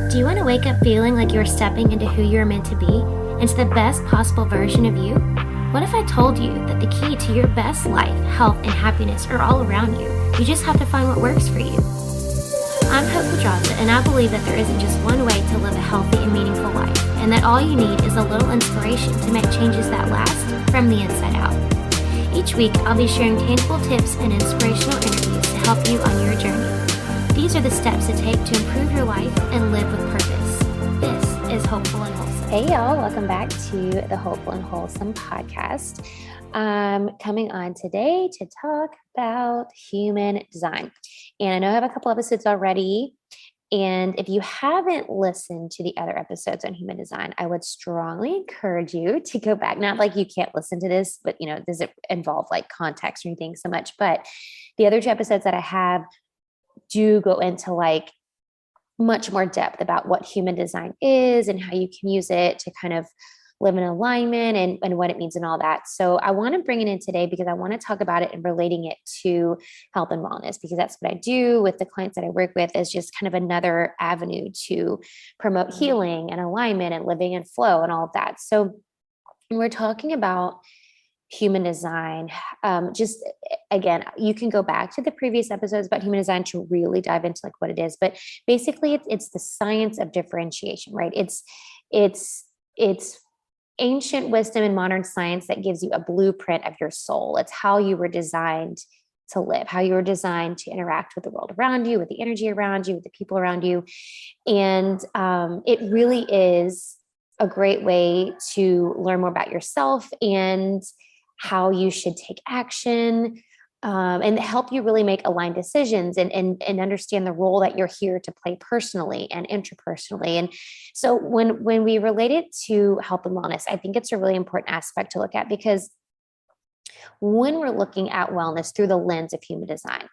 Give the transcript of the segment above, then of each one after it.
Do you want to wake up feeling like you're stepping into who you're meant to be, into the best possible version of you? What if I told you that the key to your best life, health, and happiness are all around you? You just have to find what works for you. I'm Hope Pedraza, and I believe that there isn't just one way to live a healthy and meaningful life, and that all you need is a little inspiration to make changes that last from the inside out. Each week, I'll be sharing tangible tips and inspirational interviews to help you on your journey. These are the steps to take to improve your life and live with purpose. This is Hopeful and Wholesome. Hey y'all, welcome back to the Hopeful and Wholesome podcast. I'm coming on today to talk about human design. And I know I have a couple episodes already. And if you haven't listened to the other episodes on human design, I would strongly encourage you to go back. Not like you can't listen to this, but doesn't involve like context or anything so much. But the other two episodes that I have do go into like much more depth about what human design is and how you can use it to kind of live in alignment and what it means and all that. So I want to bring it in today because I want to talk about it and relating it to health and wellness, because that's what I do with the clients that I work with, is just kind of another avenue to promote healing and alignment and living in flow and all of that. So when we're talking about human design, just again, you can go back to the previous episodes about human design to really dive into like what it is. But basically it's the science of differentiation, right? It's ancient wisdom and modern science that gives you a blueprint of your soul. It's how you were designed to live, how you were designed to interact with the world around you, with the energy around you, with the people around you. And it really is a great way to learn more about yourself and how you should take action, and help you really make aligned decisions and understand the role that you're here to play personally and interpersonally. And so when we relate it to health and wellness, I think it's a really important aspect to look at, because when we're looking at wellness through the lens of human design,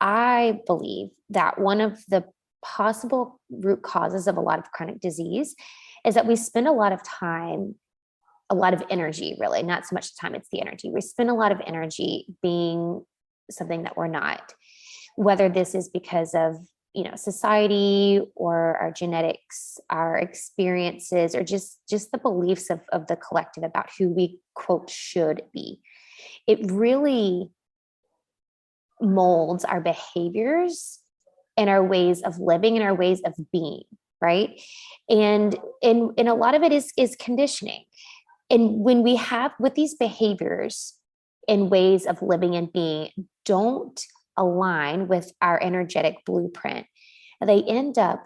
I believe that one of the possible root causes of a lot of chronic disease is that we spend a lot of time, a lot of energy, really, not so much the time, it's the energy. We spend a lot of energy being something that we're not, whether this is because of, society or our genetics, our experiences, or just the beliefs of the collective about who we quote should be. It really molds our behaviors and our ways of living and our ways of being, right? And a lot of it is conditioning. And when we have with these behaviors and ways of living and being don't align with our energetic blueprint, they end up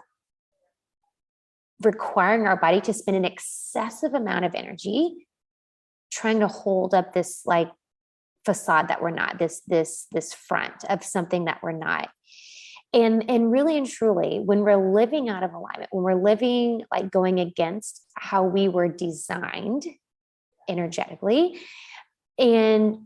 requiring our body to spend an excessive amount of energy trying to hold up this like facade that we're not, this front of something that we're not. And really and truly, when we're living out of alignment, when we're living like going against how we were designed energetically, and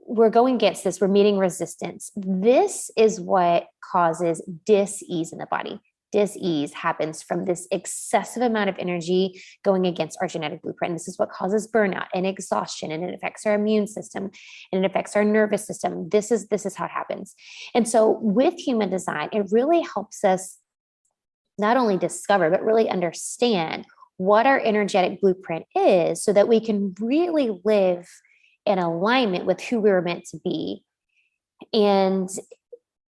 we're going against this, we're meeting resistance. This is what causes dis-ease in the body. Dis-ease happens from this excessive amount of energy going against our genetic blueprint. This is what causes burnout and exhaustion, and it affects our immune system and it affects our nervous system. This is how it happens. And so with human design, it really helps us not only discover, but really understand what our energetic blueprint is, so that we can really live in alignment with who we were meant to be. And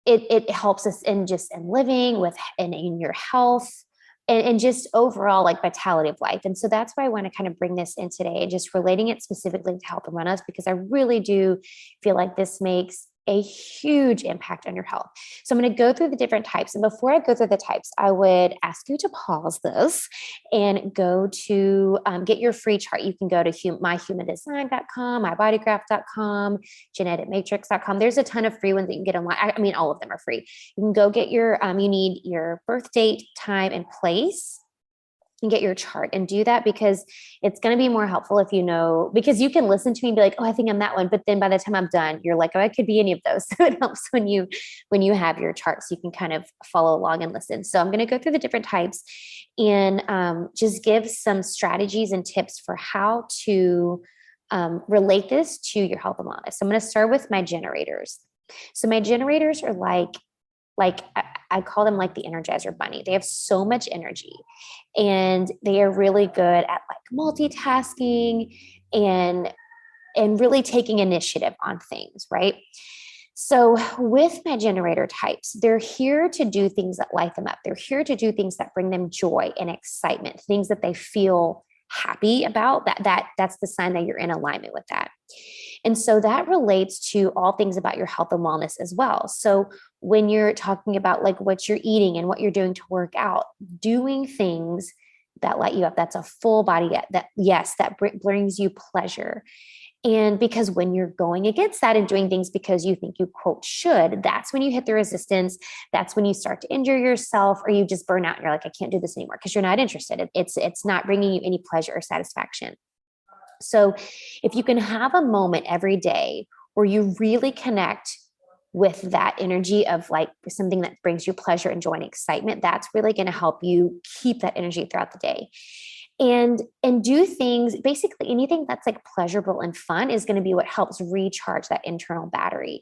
it helps us in living with and in your health and just overall like vitality of life. And so that's why I want to kind of bring this in today, just relating it specifically to health and wellness, because I really do feel like this makes a huge impact on your health. So I'm going to go through the different types. And before I go through the types, I would ask you to pause this and go to get your free chart. You can go to myhumandesign.com, mybodygraph.com, geneticmatrix.com. There's a ton of free ones that you can get online. I mean, all of them are free. You can go get your, you need your birth date, time, and place, and get your chart and do that, because it's going to be more helpful if because you can listen to me and be like, oh, I think I'm that one. But then by the time I'm done, you're like, oh, I could be any of those. So it helps when you have your chart, so you can kind of follow along and listen. So I'm going to go through the different types and just give some strategies and tips for how to relate this to your health and wellness. So I'm going to start with my generators. So my generators are like like, I call them like the Energizer Bunny. They have so much energy and they are really good at like multitasking and really taking initiative on things, right? So, with my generator types, they're here to do things that light them up. They're here to do things that bring them joy and excitement, things that they feel happy about. That's the sign that you're in alignment with that. And so that relates to all things about your health and wellness as well. So when you're talking about like what you're eating and what you're doing to work out, doing things that light you up, that's a full body, that yes, that brings you pleasure. And because when you're going against that and doing things because you think you quote should, that's when you hit the resistance. That's when you start to injure yourself or you just burn out and you're like, I can't do this anymore because you're not interested. It's not bringing you any pleasure or satisfaction. So if you can have a moment every day where you really connect with that energy of like something that brings you pleasure and joy and excitement, that's really going to help you keep that energy throughout the day. And do things, basically anything that's like pleasurable and fun is going to be what helps recharge that internal battery.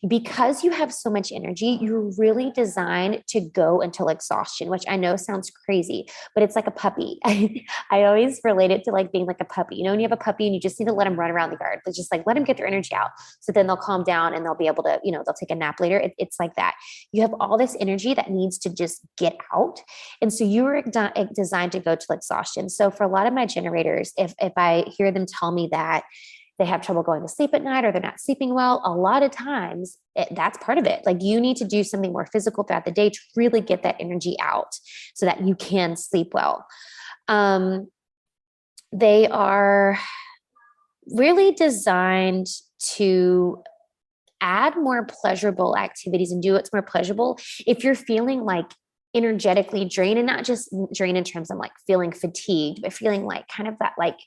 Because you have so much energy, you're really designed to go until exhaustion, which I know sounds crazy, but it's like a puppy. I always relate it to like being like a puppy. You know, when you have a puppy and you just need to let them run around the yard, but just like let them get their energy out. So then they'll calm down and they'll be able to, they'll take a nap later. It's like that. You have all this energy that needs to just get out. And so you were designed to go to exhaustion. So for a lot of my generators, if I hear them tell me that they have trouble going to sleep at night or they're not sleeping well, a lot of times that's part of it. Like you need to do something more physical throughout the day to really get that energy out so that you can sleep well. They are really designed to add more pleasurable activities and do what's more pleasurable. If you're feeling like energetically drained, and not just drained in terms of like feeling fatigued, but feeling like kind of that like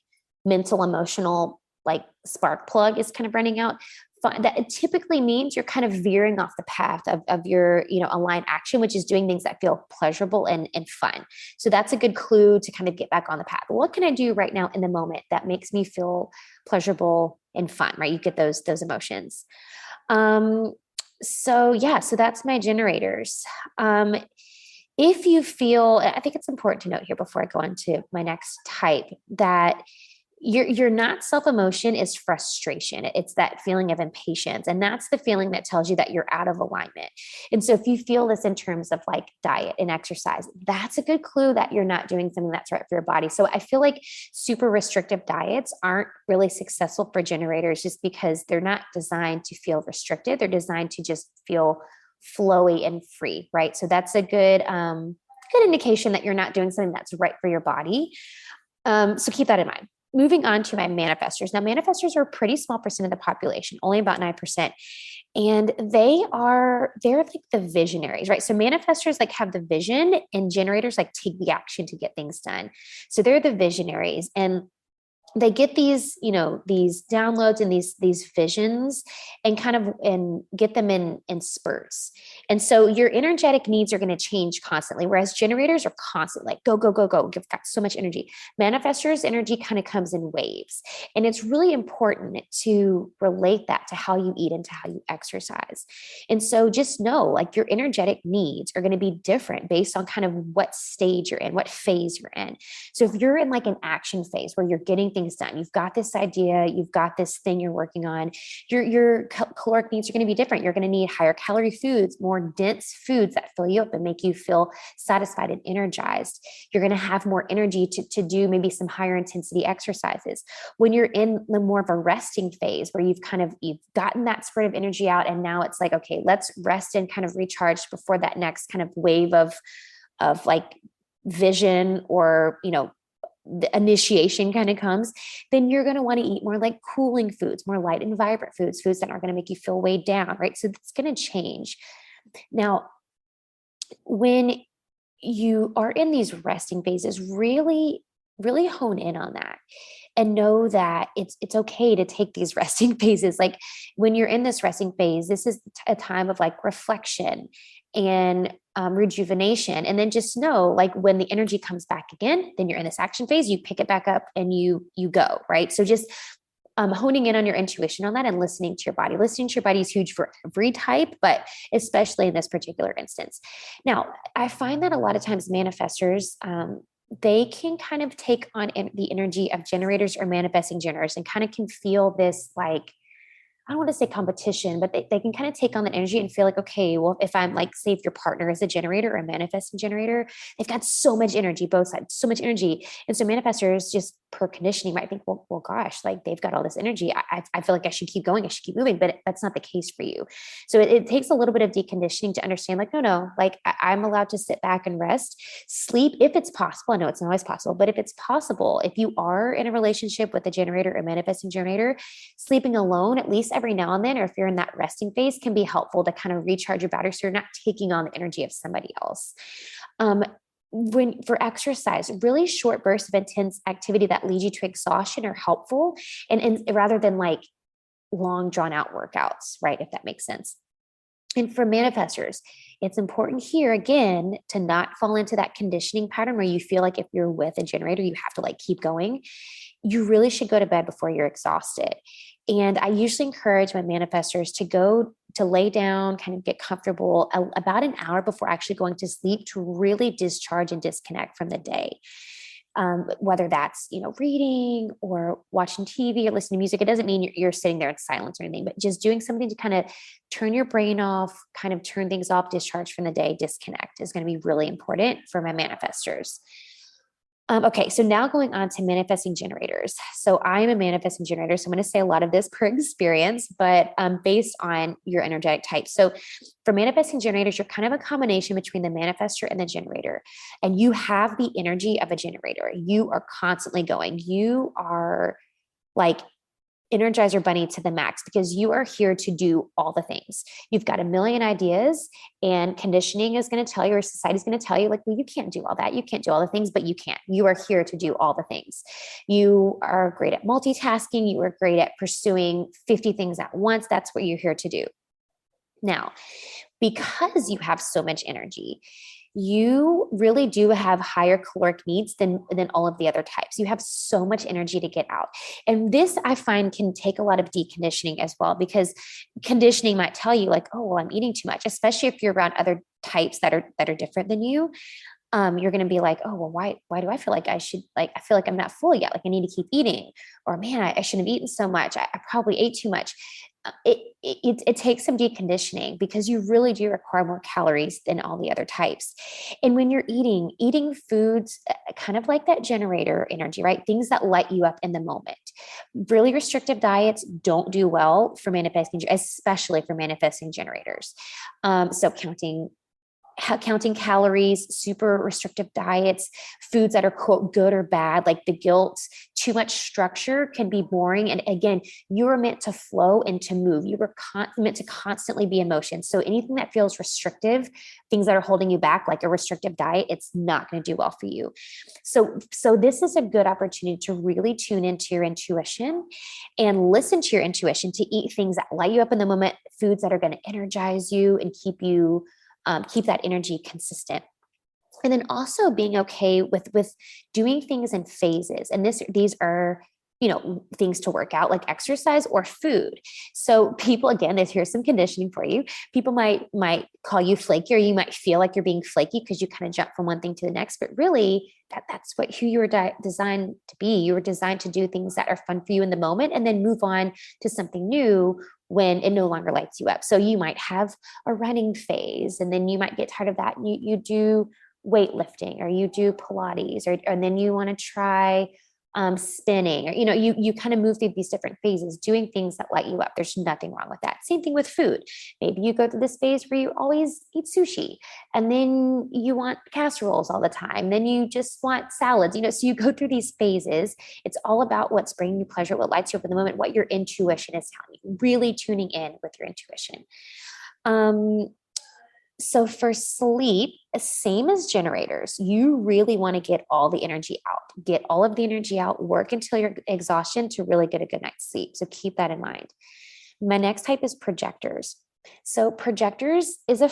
mental, emotional, like spark plug is kind of running out, that it typically means you're kind of veering off the path of your, aligned action, which is doing things that feel pleasurable and fun. So that's a good clue to kind of get back on the path. What can I do right now in the moment that makes me feel pleasurable and fun, right? You get those emotions. So that's my generators. If you feel, I think it's important to note here before I go on to my next type, that your not self emotion is frustration. It's that feeling of impatience. And that's the feeling that tells you that you're out of alignment. And so if you feel this in terms of like diet and exercise, that's a good clue that you're not doing something that's right for your body. So I feel like super restrictive diets aren't really successful for generators just because they're not designed to feel restricted. They're designed to just feel flowy and free, right? So that's a good indication that you're not doing something that's right for your body. So keep that in mind. Moving on to my manifestors. Now, manifestors are a pretty small percent of the population, only about 9%. And they're like the visionaries, right? So manifestors like have the vision and generators like take the action to get things done. So they're the visionaries. And they get these, these downloads and these visions and get them in spurts. And so your energetic needs are going to change constantly, whereas generators are constantly like, go, go, go, go. You've got so much energy. Manifestors energy kind of comes in waves. And it's really important to relate that to how you eat and to how you exercise. And so just know like your energetic needs are going to be different based on kind of what stage you're in, what phase you're in. So if you're in like an action phase where you're getting things done, you've got this idea, you've got this thing you're working on, your caloric needs are going to be different. You're going to need higher calorie foods, more dense foods that fill you up and make you feel satisfied and energized. You're going to have more energy to do maybe some higher intensity exercises. When you're in the more of a resting phase where you've gotten that spurt of energy out and now it's like, okay, let's rest and kind of recharge before that next kind of wave of like vision or, the initiation kind of comes, then you're going to want to eat more like cooling foods, more light and vibrant foods that aren't going to make you feel weighed down, right? So it's going to change. Now, when you are in these resting phases, really, really hone in on that and know that it's okay to take these resting phases. Like when you're in this resting phase, this is a time of like reflection and rejuvenation. And then just know like when the energy comes back again, then you're in this action phase, you pick it back up and you go, right? So just honing in on your intuition on that and listening to your body. Listening to your body is huge for every type, but especially in this particular instance. Now, I find that a lot of times manifestors, they can kind of take on the energy of generators or manifesting generators and kind of can feel this like, I don't want to say competition, but they can kind of take on that energy and feel like, okay, well, if I'm like, say, if your partner is a generator or a manifesting generator, they've got so much energy, both sides, so much energy. And so manifestors just per conditioning might think, well, gosh, like they've got all this energy. I feel like I should keep going. I should keep moving, but that's not the case for you. So it takes a little bit of deconditioning to understand like, no, like I'm allowed to sit back and rest, sleep if it's possible. I know it's not always possible, but if it's possible, if you are in a relationship with a generator or manifesting generator, sleeping alone, at least every now and then, or if you're in that resting phase, can be helpful to kind of recharge your battery so you're not taking on the energy of somebody else. When for exercise, really short bursts of intense activity that lead you to exhaustion are helpful, and rather than like long drawn out workouts, right? If that makes sense. And for manifestors, it's important here again to not fall into that conditioning pattern where you feel like if you're with a generator, you have to like keep going. You really should go to bed before you're exhausted. And I usually encourage my manifestors to go to lay down, kind of get comfortable about an hour before actually going to sleep to really discharge and disconnect from the day. Whether that's, reading or watching TV or listening to music, it doesn't mean you're sitting there in silence or anything, but just doing something to kind of turn your brain off, kind of turn things off, discharge from the day, disconnect is going to be really important for my manifestors. Okay, so now going on to manifesting generators. So I'm a manifesting generator, so I'm going to say a lot of this per experience, but based on your energetic type. So for manifesting generators, you're kind of a combination between the manifestor and the generator, and you have the energy of a generator. You are constantly going. You are like Energizer Bunny to the max because you are here to do all the things. You've got a million ideas, and conditioning is going to tell you, or society is going to tell you, like, well, you can't do all that. You can't do all the things, but you can. You are here to do all the things. You are great at multitasking. You are great at pursuing 50 things at once. That's what you're here to do. Now, because you have so much energy, you really do have higher caloric needs than all of the other types. You have so much energy to get out. And this I find can take a lot of deconditioning as well, because conditioning might tell you like, oh, well, I'm eating too much, especially if you're around other types that are different than you. You're going to be like, oh, well, why do I feel like I should, like, I feel like I'm not full yet. Like I need to keep eating, or man, I shouldn't have eaten so much. I probably ate too much. It takes some deconditioning because you really do require more calories than all the other types. And when you're eating foods kind of like that generator energy, right? Things that light you up in the moment. Really restrictive diets don't do well for manifesting, especially for manifesting generators. So counting calories, super restrictive diets, foods that are quote good or bad, like the guilt, too much structure can be boring. And again, you are meant to flow and to move. You were meant to constantly be in motion. So anything that feels restrictive, things that are holding you back, like a restrictive diet, it's not going to do well for you. So this is a good opportunity to really tune into your intuition and listen to your intuition, to eat things that light you up in the moment, foods that are going to energize you and keep that energy consistent. And then also being okay with doing things in phases. And these are, things to work out like exercise or food. So people, again, here's some conditioning for you. People might call you flaky, or you might feel like you're being flaky because you kind of jump from one thing to the next. But really, that's who you were designed to be. You were designed to do things that are fun for you in the moment and then move on to something new when it no longer lights you up. So you might have a running phase, and then you might get tired of that. And you do weightlifting, or you do Pilates, and then you want to try spinning, or you kind of move through these different phases, doing things that light you up. There's nothing wrong with that. Same thing with food. Maybe you go through this phase where you always eat sushi, and then you want casseroles all the time. Then you just want salads. So you go through these phases. It's all about what's bringing you pleasure, what lights you up in the moment, what your intuition is telling you. Really tuning in with your intuition. So for sleep, same as generators, you really want to get all the energy out, get all of the energy out, work until you're exhaustion to really get a good night's sleep. So keep that in mind. My next type is projectors. So projectors is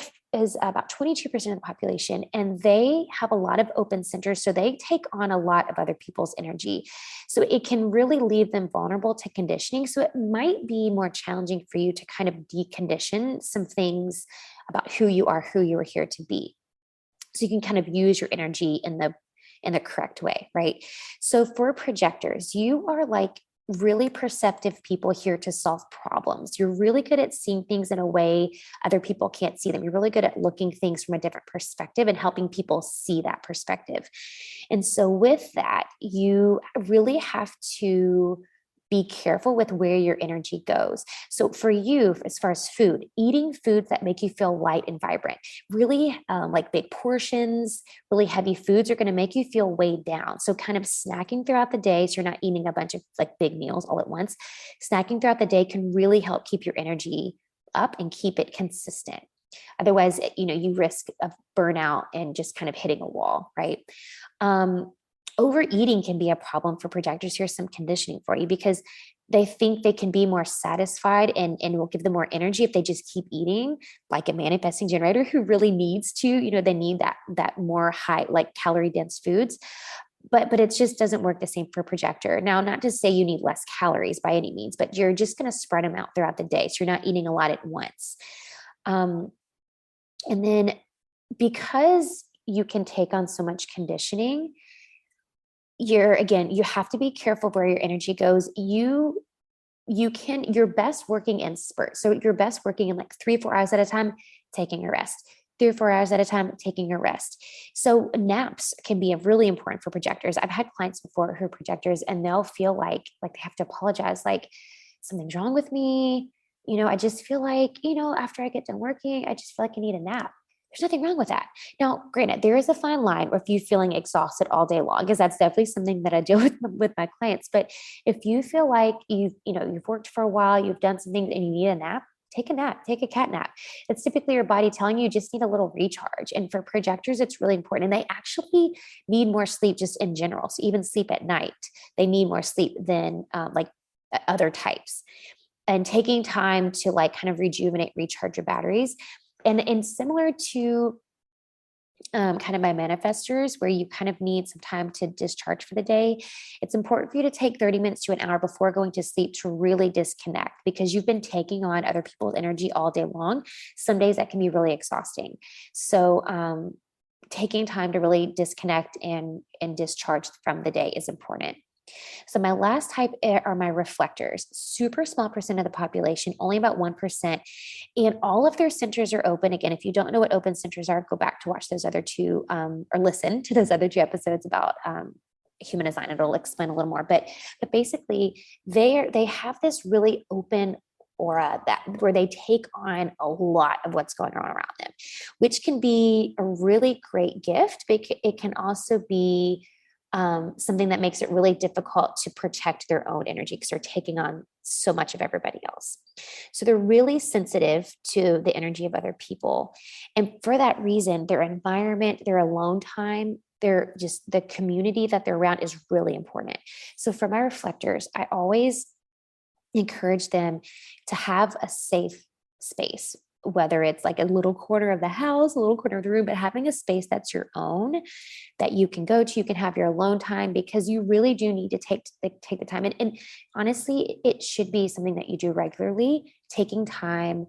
about 22% of the population, and they have a lot of open centers. So they take on a lot of other people's energy. So it can really leave them vulnerable to conditioning. So it might be more challenging for you to kind of decondition some things about who you are, who you are here to be. So you can kind of use your energy in the correct way, right? So for projectors, you are like really perceptive people here to solve problems. You're really good at seeing things in a way other people can't see them. You're really good at looking things from a different perspective and helping people see that perspective. And so with that, you really have to be careful with where your energy goes. So for you, as far as food, eating foods that make you feel light and vibrant, really like big portions, really heavy foods are going to make you feel weighed down. So kind of snacking throughout the day, so you're not eating a bunch of like big meals all at once. Snacking throughout the day can really help keep your energy up and keep it consistent. Otherwise, you risk of burnout and just kind of hitting a wall, right? Um, Overeating can be a problem for projectors. Here's some conditioning for you because they think they can be more satisfied and will give them more energy if they just keep eating, like a manifesting generator who really needs to, they need that more high, like calorie dense foods. But it just doesn't work the same for a projector. Now, not to say you need less calories by any means, but you're just going to spread them out throughout the day. So you're not eating a lot at once. Um, and then because you can take on so much conditioning, you have to be careful where your energy goes. You're best working in spurts. So you're best working in like 3 or 4 hours at a time, taking a rest. 3 or 4 hours at a time, taking a rest. So naps can be really important for projectors. I've had clients before who are projectors and they'll feel like they have to apologize, like something's wrong with me. I just feel like, after I get done working, I just feel like I need a nap. There's nothing wrong with that. Now, granted, there is a fine line if you feeling exhausted all day long, because that's definitely something that I deal with my clients. But if you feel like you've worked for a while, you've done some things and you need a nap, take a nap, take a cat nap. It's typically your body telling you just need a little recharge. And for projectors, it's really important. And they actually need more sleep just in general. So even sleep at night, they need more sleep than other types. And taking time to like kind of rejuvenate, recharge your batteries. And similar to kind of my manifestors, where you kind of need some time to discharge for the day, it's important for you to take 30 minutes to an hour before going to sleep to really disconnect because you've been taking on other people's energy all day long. Some days that can be really exhausting. So taking time to really disconnect and discharge from the day is important. So my last type are my reflectors, super small percent of the population, only about 1%. And all of their centers are open. Again, if you don't know what open centers are, go back to watch those other two or listen to those other two episodes about human design. It'll explain a little more. But basically they have this really open aura that where they take on a lot of what's going on around them, which can be a really great gift, but it can also be something that makes it really difficult to protect their own energy because they're taking on so much of everybody else. So they're really sensitive to the energy of other people. And for that reason, their environment, their alone time, they're just the community that they're around is really important. So for my reflectors, I always encourage them to have a safe space, whether it's like a little corner of the house, a little corner of the room, but having a space that's your own that you can go to, you can have your alone time because you really do need to take the time. And honestly, it should be something that you do regularly, taking time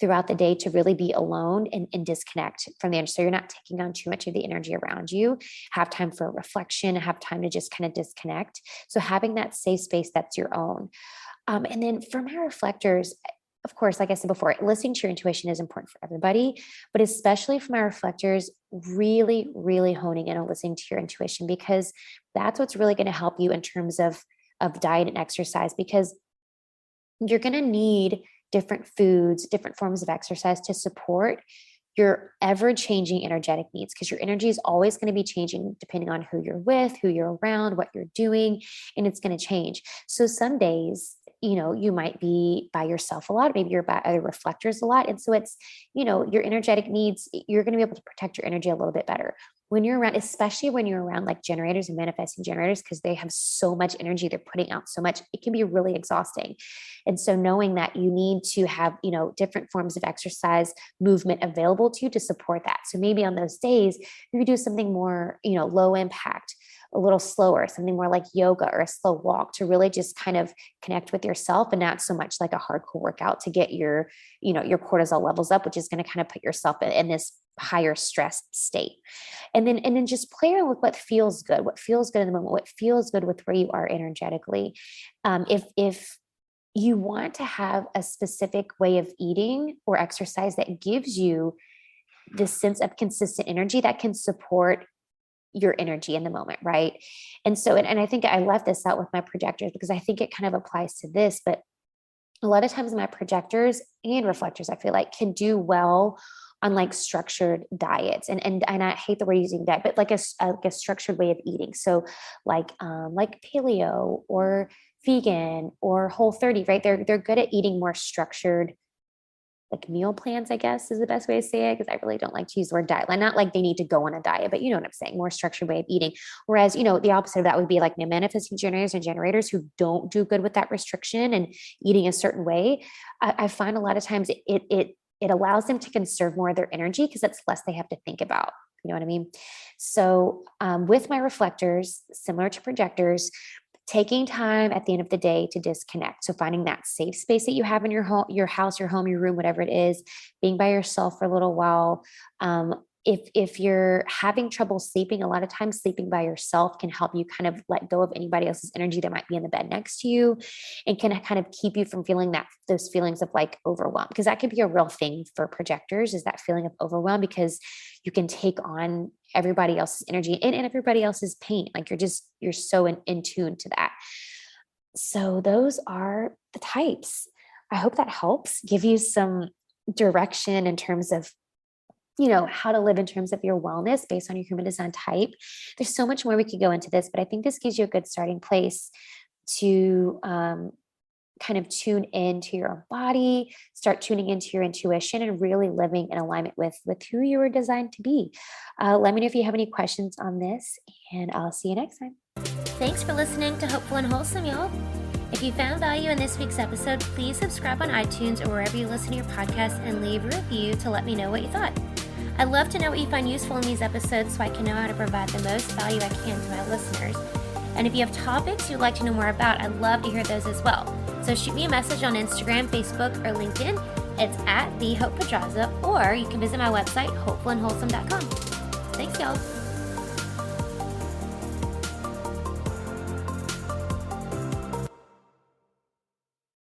throughout the day to really be alone and disconnect from the energy. So you're not taking on too much of the energy around you, have time for reflection, have time to just kind of disconnect. So having that safe space that's your own. And then for my reflectors, of course, like I said before, listening to your intuition is important for everybody, but especially for my reflectors, really, really honing in on listening to your intuition because that's what's really going to help you in terms of diet and exercise because you're going to need different foods, different forms of exercise to support your ever changing energetic needs because your energy is always going to be changing depending on who you're with, who you're around, what you're doing, and it's going to change. So some days, you might be by yourself a lot, maybe you're by other reflectors a lot. And so it's, your energetic needs, you're going to be able to protect your energy a little bit better. when you're around, especially when you're around like generators and manifesting generators, because they have so much energy, they're putting out so much, it can be really exhausting. And so knowing that you need to have, different forms of exercise, movement available to you to support that. So maybe on those days, you could do something more, low impact, a little slower, something more like yoga or a slow walk to really just kind of connect with yourself, and not so much like a hardcore workout to get your cortisol levels up, which is going to kind of put yourself in this higher stress state. And then just play around with what feels good, in the moment, what feels good with where you are energetically. If you want to have a specific way of eating or exercise that gives you this sense of consistent energy that can support your energy in the moment, right? And so, and I think I left this out with my projectors because I think it kind of applies to this, but a lot of times my projectors and reflectors, I feel like, can do well on like structured diets. And I hate the word using diet, but like a structured way of eating. So like paleo or vegan or Whole30, right? They're good at eating more structured, like meal plans, I guess is the best way to say it, because I really don't like to use the word diet. Like, not like they need to go on a diet, but you know what I'm saying, more structured way of eating. Whereas, the opposite of that would be like manifesting generators and generators who don't do good with that restriction and eating a certain way. I find a lot of times it allows them to conserve more of their energy because it's less they have to think about. You know what I mean? So with my reflectors, similar to projectors, taking time at the end of the day to disconnect. So finding that safe space that you have in your home, your house, your home, your room, whatever it is, being by yourself for a little while. If you're having trouble sleeping, a lot of times sleeping by yourself can help you kind of let go of anybody else's energy that might be in the bed next to you, and can kind of keep you from feeling those feelings of like overwhelm, because that could be a real thing for projectors, is that feeling of overwhelm, because you can take on everybody else's energy and everybody else's pain. Like you're so in tune to that. So those are the types. I hope that helps give you some direction in terms of how to live in terms of your wellness based on your human design type. There's so much more we could go into this, but I think this gives you a good starting place to kind of tune into your own body, start tuning into your intuition, and really living in alignment with who you were designed to be. Let me know if you have any questions on this, and I'll see you next time. Thanks for listening to Hopeful and Wholesome, y'all. If you found value in this week's episode, please subscribe on iTunes or wherever you listen to your podcast and leave a review to let me know what you thought. I'd love to know what you find useful in these episodes so I can know how to provide the most value I can to my listeners. And if you have topics you'd like to know more about, I'd love to hear those as well. So shoot me a message on Instagram, Facebook, or LinkedIn. It's @TheHopePedraza, or you can visit my website, hopefulandwholesome.com. Thanks, y'all.